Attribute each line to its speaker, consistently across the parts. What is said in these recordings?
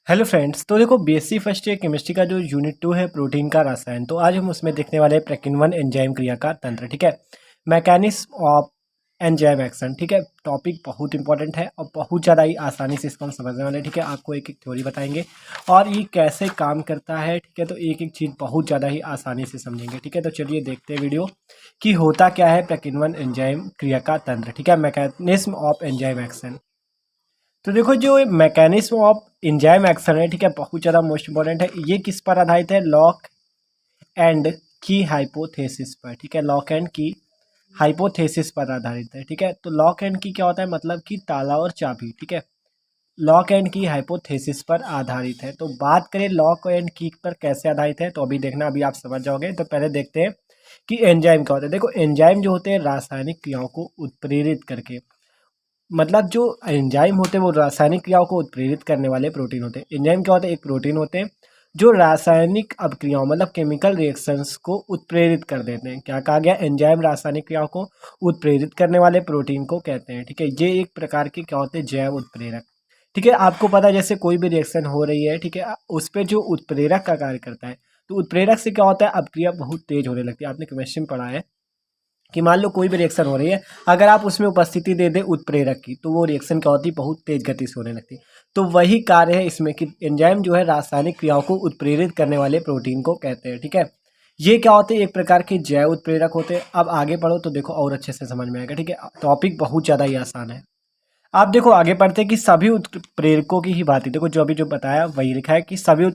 Speaker 1: Hello friends. तो देखो BSc first year chemistry का जो यूनिट 2 है प्रोटीन का रसायन, तो आज हम उसमें देखने वाले हैं प्रेकिनवन एंजाइम क्रिया का तंत्र। ठीक है, मैकेनिज्म ऑफ एंजाइम एक्शन। ठीक है, टॉपिक बहुत इंपॉर्टेंट है और बहुत ज़्यादा ही आसानी से इसको हम समझने वाले हैं। ठीक है, आपको एक एक थ्योरी बताएंगे और ये कैसे काम करता है। ठीक है, तो एक एक चीज़ बहुत ज़्यादा ही आसानी से समझेंगे। ठीक है, तो चलिए देखते हैं वीडियो कि होता क्या है प्रेकिनवन एंजाइम क्रिया का तंत्र। ठीक है, मैकेनिज्म ऑफ एंजाइम एक्शन। तो देखो जो मैकेनिज्म ऑफ एंजाइम एक्शन है, ठीक है, बहुत ज़्यादा मोस्ट इंपॉर्टेंट है। ये किस पर आधारित है? लॉक एंड की हाइपोथेसिस पर। ठीक है, लॉक एंड की हाइपोथेसिस पर आधारित है। ठीक है, तो लॉक एंड की क्या होता है? मतलब कि ताला और चाबी। ठीक है, लॉक एंड की हाइपोथेसिस पर आधारित है। तो बात करें लॉक एंड की पर कैसे आधारित है, तो अभी देखना, अभी आप समझ जाओगे। तो पहले देखते हैं कि एंजाइम क्या होता है। देखो एंजाइम जो होते हैं रासायनिक क्रियाओं को उत्प्रेरित करके, मतलब जो एंजाइम होते हैं वो रासायनिक क्रियाओं को उत्प्रेरित करने वाले प्रोटीन होते हैं। एंजाइम क्या होते हैं? एक प्रोटीन होते हैं जो रासायनिक अभिक्रियाओं मतलब केमिकल रिएक्शंस को उत्प्रेरित कर देते हैं। क्या कहा गया? एंजाइम रासायनिक क्रियाओं को उत्प्रेरित करने वाले प्रोटीन को कहते हैं। ठीक है, ये एक प्रकार के क्या होते हैं? जैव उत्प्रेरक। ठीक है, आपको पता है जैसे कोई भी रिएक्शन हो रही है, ठीक है, उस पर जो उत्प्रेरक का कार्य करता है, तो उत्प्रेरक से क्या होता है? अभिक्रिया बहुत तेज होने लगती है। आपने केमिस्ट्री में पढ़ा है कि मान लो कोई भी रिएक्शन हो रही है, अगर आप उसमें उपस्थिति दे दें उत्प्रेरक की, तो वो रिएक्शन क्या होती है? बहुत तेज गति से होने लगती है। तो वही कार्य है इसमें कि एंजाइम जो है रासायनिक क्रियाओं को उत्प्रेरित करने वाले प्रोटीन को कहते हैं। ठीक है, ये क्या होते हैं? एक प्रकार के जैव उत्प्रेरक होते हैं। अब आगे पढ़ो तो देखो और अच्छे से समझ में आएगा। ठीक है, टॉपिक बहुत ज़्यादा ही आसान है। आप देखो आगे पढ़ते हैं कि सभी उत्प्रेरकों की ही भांति, देखो जो अभी जो बताया वही लिखा है कि सभी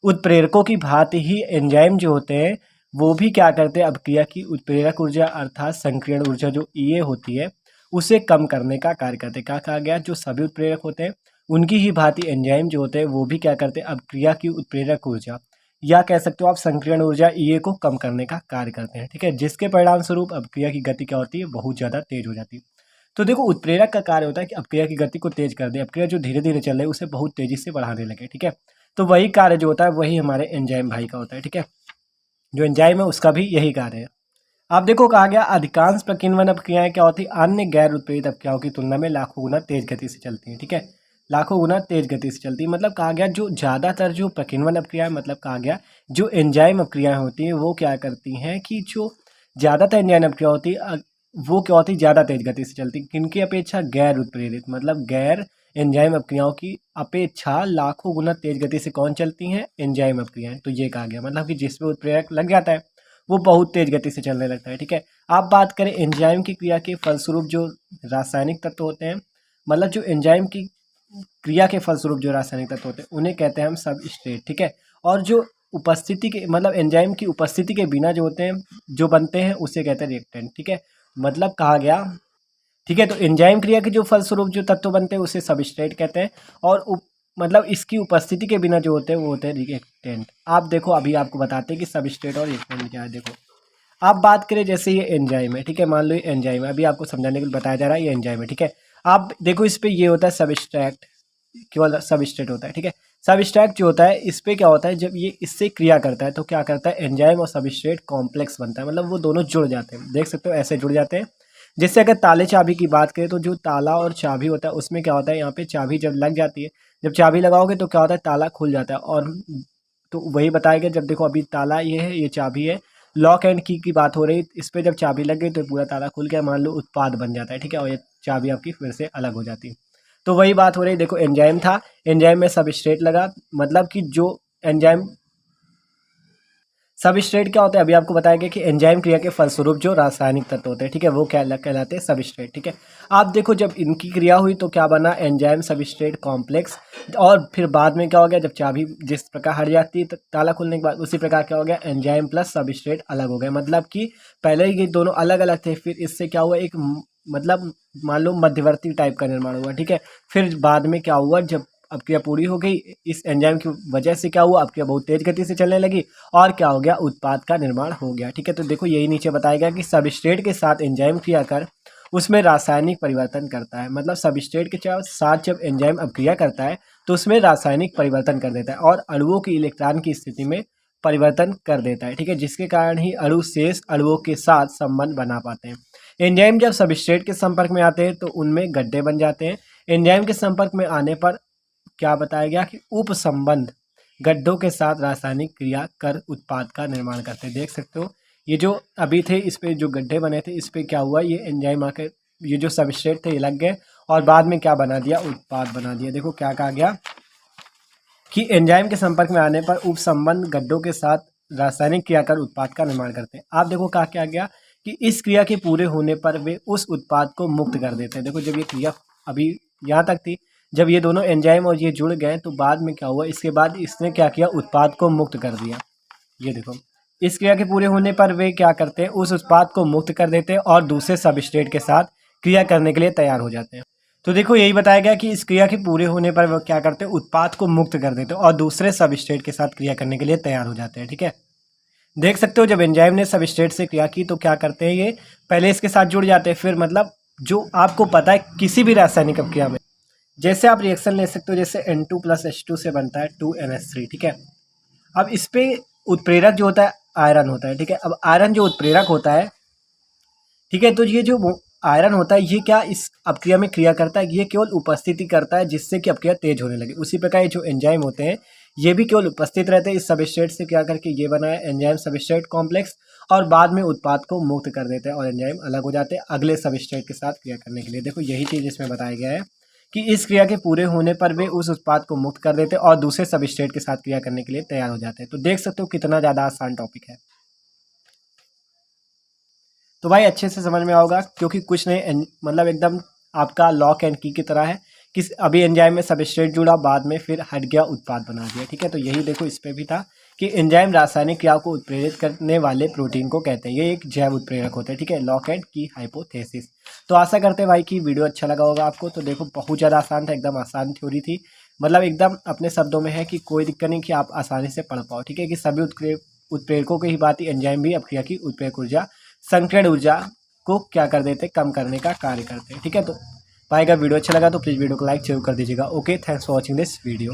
Speaker 1: उत्प्रेरकों की भांति ही एंजाइम जो होते हैं वो भी क्या करते हैं? अभिक्रिया की उत्प्रेरक ऊर्जा अर्थात संक्रियण ऊर्जा जो ईए होती है उसे कम करने का कार्य करते हैं। क्या कहा गया? जो सभी उत्प्रेरक होते हैं उनकी ही भांति एंजाइम जो होते हैं वो भी क्या करते हैं? अभिक्रिया की उत्प्रेरक ऊर्जा या कह सकते हो आप संक्रियण ऊर्जा ईए को कम करने का कार्य करते हैं। ठीक है, जिसके परिणाम स्वरूप अभिक्रिया की गति क्या होती है? बहुत ज़्यादा तेज हो जाती है। तो देखो उत्प्रेरक का कार्य होता है कि अपक्रिया की गति को तेज कर दे, अपक्रिया जो धीरे धीरे चल रही है उसे बहुत तेजी से बढ़ाने लगे। ठीक है, तो वही कार्य जो होता है वही हमारे एंजाइम भाई का होता है। ठीक है, जो एंजाइम है उसका भी यही कार्य है। आप देखो कहा गया अधिकांश प्रकीर्णन अपक्रियाएं क्या होती है? अन्य गैर उत्प्रेरित अपक्रियाओं की तुलना में लाखों गुना तेज गति से चलती हैं। ठीक है, लाखों गुना तेज गति से चलती है। मतलब कहा गया जो ज़्यादातर जो प्रकीर्णन अपक्रियाएं, मतलब कहा गया जो एंजाइम अपक्रियाएं होती हैं वो क्या करती हैं कि जो ज़्यादातर एंजाइम अपक्रिया होती है वो क्या होती है? ज़्यादा तेज गति से चलती। किनकी अपेक्षा? गैर उत्प्रेरित, मतलब गैर एंजाइम अपक्रियाओं की अपेक्षा लाखों गुना तेज गति से कौन चलती हैं? एंजाइम अपक्रियाएं। तो ये कहा गया मतलब कि जिसमें उत्प्रेरक लग जाता है वो बहुत तेज गति से चलने लगता है। ठीक है, आप बात करें एंजाइम की क्रिया के फलस्वरूप जो रासायनिक तत्व होते हैं, मतलब जो एंजाइम की क्रिया के फलस्वरूप जो रासायनिक तत्व होते हैं उन्हें कहते हैं हम सबस्ट्रेट। ठीक है, और जो उपस्थिति के मतलब एंजाइम की उपस्थिति के बिना जो होते हैं जो बनते हैं उसे कहते हैं रिएक्टेंट। ठीक है, मतलब कहा गया। ठीक है, तो एंजाइम क्रिया के जो फलस्वरूप जो तत्व बनते हैं उसे सबस्ट्रेट कहते हैं और मतलब इसकी उपस्थिति के बिना जो होते हैं वो होते हैं रिएक्टेंट। आप देखो अभी आपको बताते हैं कि सबस्ट्रेट और रिएक्टेंट क्या है। देखो आप बात करें जैसे ये एंजाइम है, ठीक है, मान लो ये एंजाइम है, अभी आपको समझाने के लिए बताया जा रहा है ये एंजाइम है। ठीक है, आप देखो इस पे ये होता है सबस्ट्रैक्ट, केवल सबस्ट्रेट होता है। ठीक है, सबस्ट्रैक्ट जो होता है इस पे क्या होता है? जब ये इससे क्रिया करता है तो क्या करता है? एंजाइम और सबस्ट्रेट कॉम्प्लेक्स बनता है, मतलब वो दोनों जुड़ जाते हैं। देख सकते हो ऐसे जुड़ जाते हैं। जैसे अगर ताले चाबी की बात करें तो जो ताला और चाबी होता है उसमें क्या होता है? यहाँ पे चाबी जब लग जाती है, जब चाबी लगाओगे तो क्या होता है? ताला खुल जाता है। और तो वही बताया गया, जब देखो अभी ताला ये है, ये चाबी है, लॉक एंड की बात हो रही, इस पे जब चाबी लग गई तो पूरा ताला खुल गया, मान लो उत्पाद बन जाता है। ठीक है, और ये चाबी आपकी फिर से अलग हो जाती है। तो वही बात हो रही, देखो एंजाइम था, एंजाइम में सबस्ट्रेट लगा, मतलब कि जो एंजाइम सबस्ट्रेट क्या होता है? अभी आपको बताया गया कि एंजाइम क्रिया के फलस्वरूप जो रासायनिक तत्व होते हैं, ठीक है, वो क्या कहलाते हैं? सबस्ट्रेट। ठीक है, आप देखो जब इनकी क्रिया हुई तो क्या बना? Enzyme substrate complex. और फिर बाद में क्या हो गया? जब चाबी जिस प्रकार हट जाती है ताला खुलने के बाद, उसी प्रकार क्या हो गया? एंजाइम प्लस सबस्ट्रेट अलग हो गए। मतलब कि पहले ये दोनों अलग अलग थे, फिर इससे क्या हुआ? एक मतलब मान लो मध्यवर्ती टाइप का निर्माण हुआ। ठीक है, फिर बाद में क्या हुआ? जब अपक्रिया पूरी हो गई इस एंजाइम की वजह से क्या हुआ? अपक्रिया बहुत तेज गति से चलने लगी और क्या हो गया? उत्पाद का निर्माण हो गया। ठीक है, तो देखो यही नीचे बताया गया कि सबस्ट्रेट के साथ एंजाइम क्रिया कर उसमें रासायनिक परिवर्तन करता है। मतलब सबस्ट्रेट के साथ जब एंजाइम अपक्रिया करता है तो उसमें रासायनिक परिवर्तन कर देता है और अणुओं की इलेक्ट्रॉन की स्थिति में परिवर्तन कर देता है। ठीक है, जिसके कारण ही अणु शेष अणुओं के साथ संबंध बना पाते हैं। एंजाइम जब सबस्ट्रेट के संपर्क में आते हैं तो उनमें गड्ढे बन जाते हैं। एंजाइम के संपर्क में आने पर क्या बताया गया कि उपसंबंध गड्ढों के साथ रासायनिक क्रिया कर उत्पाद का निर्माण करते हैं। देख सकते हो ये जो अभी थे इस पे जो गड्ढे बने थे इस पे क्या हुआ, ये एंजाइम आकर ये जो सबस्ट्रेट थे ये लग गए और बाद में क्या बना दिया, उत्पाद बना दिया। देखो क्या कहा गया कि एंजाइम के संपर्क में आने पर उपसंबंध गड्ढों के साथ रासायनिक क्रिया कर उत्पाद का निर्माण करते हैं। आप देखो कहा क्या गया कि इस क्रिया के पूरे होने पर वे उस उत्पाद को मुक्त कर देते हैं। देखो जब ये क्रिया अभी यहाँ तक थी, जब ये दोनों एंजाइम और ये जुड़ गए तो बाद में क्या हुआ, इसके बाद इसने क्या किया, उत्पाद को मुक्त कर दिया। ये देखो इस क्रिया के पूरे होने पर वे क्या करते हैं, उस उत्पाद को मुक्त कर देते हैं और दूसरे सबस्ट्रेट के साथ क्रिया करने के लिए तैयार हो जाते हैं। तो देखो यही बताया गया कि इस क्रिया के पूरे होने पर वो क्या करते हैं, उत्पाद को मुक्त कर देते हैं और दूसरे सबस्ट्रेट के साथ क्रिया करने के लिए तैयार हो जाते हैं। ठीक है, देख सकते हो जब एंजाइम ने सबस्ट्रेट से क्रिया की तो क्या करते हैं, ये पहले इसके साथ जुड़ जाते हैं। फिर मतलब जो आपको पता है किसी भी रासायनिक अपक्रिया में जैसे आप रिएक्शन ले सकते हो, जैसे N2 + H2 से बनता है 2NH3। ठीक है, अब इस पे उत्प्रेरक जो होता है आयरन होता है। ठीक है, अब आयरन जो उत्प्रेरक होता है, ठीक है, तो ये जो आयरन होता है ये क्या इस अपक्रिया में क्रिया करता है, ये केवल उपस्थिति करता है जिससे कि अपक्रिया तेज होने लगे। उसी प्रकार ये जो एंजाइम होते हैं ये भी केवल उपस्थित रहते हैं इस सबस्ट्रेट से क्या करके, ये बना है एंजाइम सबस्ट्रेट कॉम्प्लेक्स, और बाद में उत्पाद को मुक्त कर देते हैं और एंजाइम अलग हो जाते हैं अगले सबस्ट्रेट के साथ क्रिया करने के लिए। देखो यही चीज़ इसमें बताया गया है कि इस क्रिया के पूरे होने पर वे उस उत्पाद को मुक्त कर देते हैं और दूसरे सबस्ट्रेट के साथ क्रिया करने के लिए तैयार हो जाते हैं। तो देख सकते हो कितना ज़्यादा आसान टॉपिक है। तो भाई अच्छे से समझ में आओगा क्योंकि कुछ नहीं, मतलब एकदम आपका लॉक एंड की तरह है कि अभी एंजाइम में सबस्ट्रेट जुड़ा, बाद में फिर हट गया, उत्पाद बना दिया। ठीक है, तो यही देखो इस पे भी था कि एंजाइम रासायनिक क्रिया को उत्प्रेरित करने वाले प्रोटीन को कहते हैं, ये एक जैव उत्प्रेरक होते हैं। ठीक है, लॉक एंड की हाइपोथेसिस। तो आशा करते हैं भाई कि वीडियो अच्छा लगा होगा आपको। तो देखो बहुत ज़्यादा आसान था, एकदम आसान थ्योरी थी, मतलब एकदम अपने शब्दों में है कि कोई दिक्कत नहीं कि आप आसानी से पढ़ पाओ। ठीक है, कि सभी उत्प्रेरकों की ही बात, एंजाइम भी अपक्रिया की उत्प्रेरक ऊर्जा संकीर्ण ऊर्जा को क्या कर देते, कम करने का कार्य करते हैं। ठीक है, तो भाई अगर वीडियो अच्छा लगा तो प्लीज़ वीडियो को लाइक जरूर कर दीजिएगा। Okay, thanks for watching this video.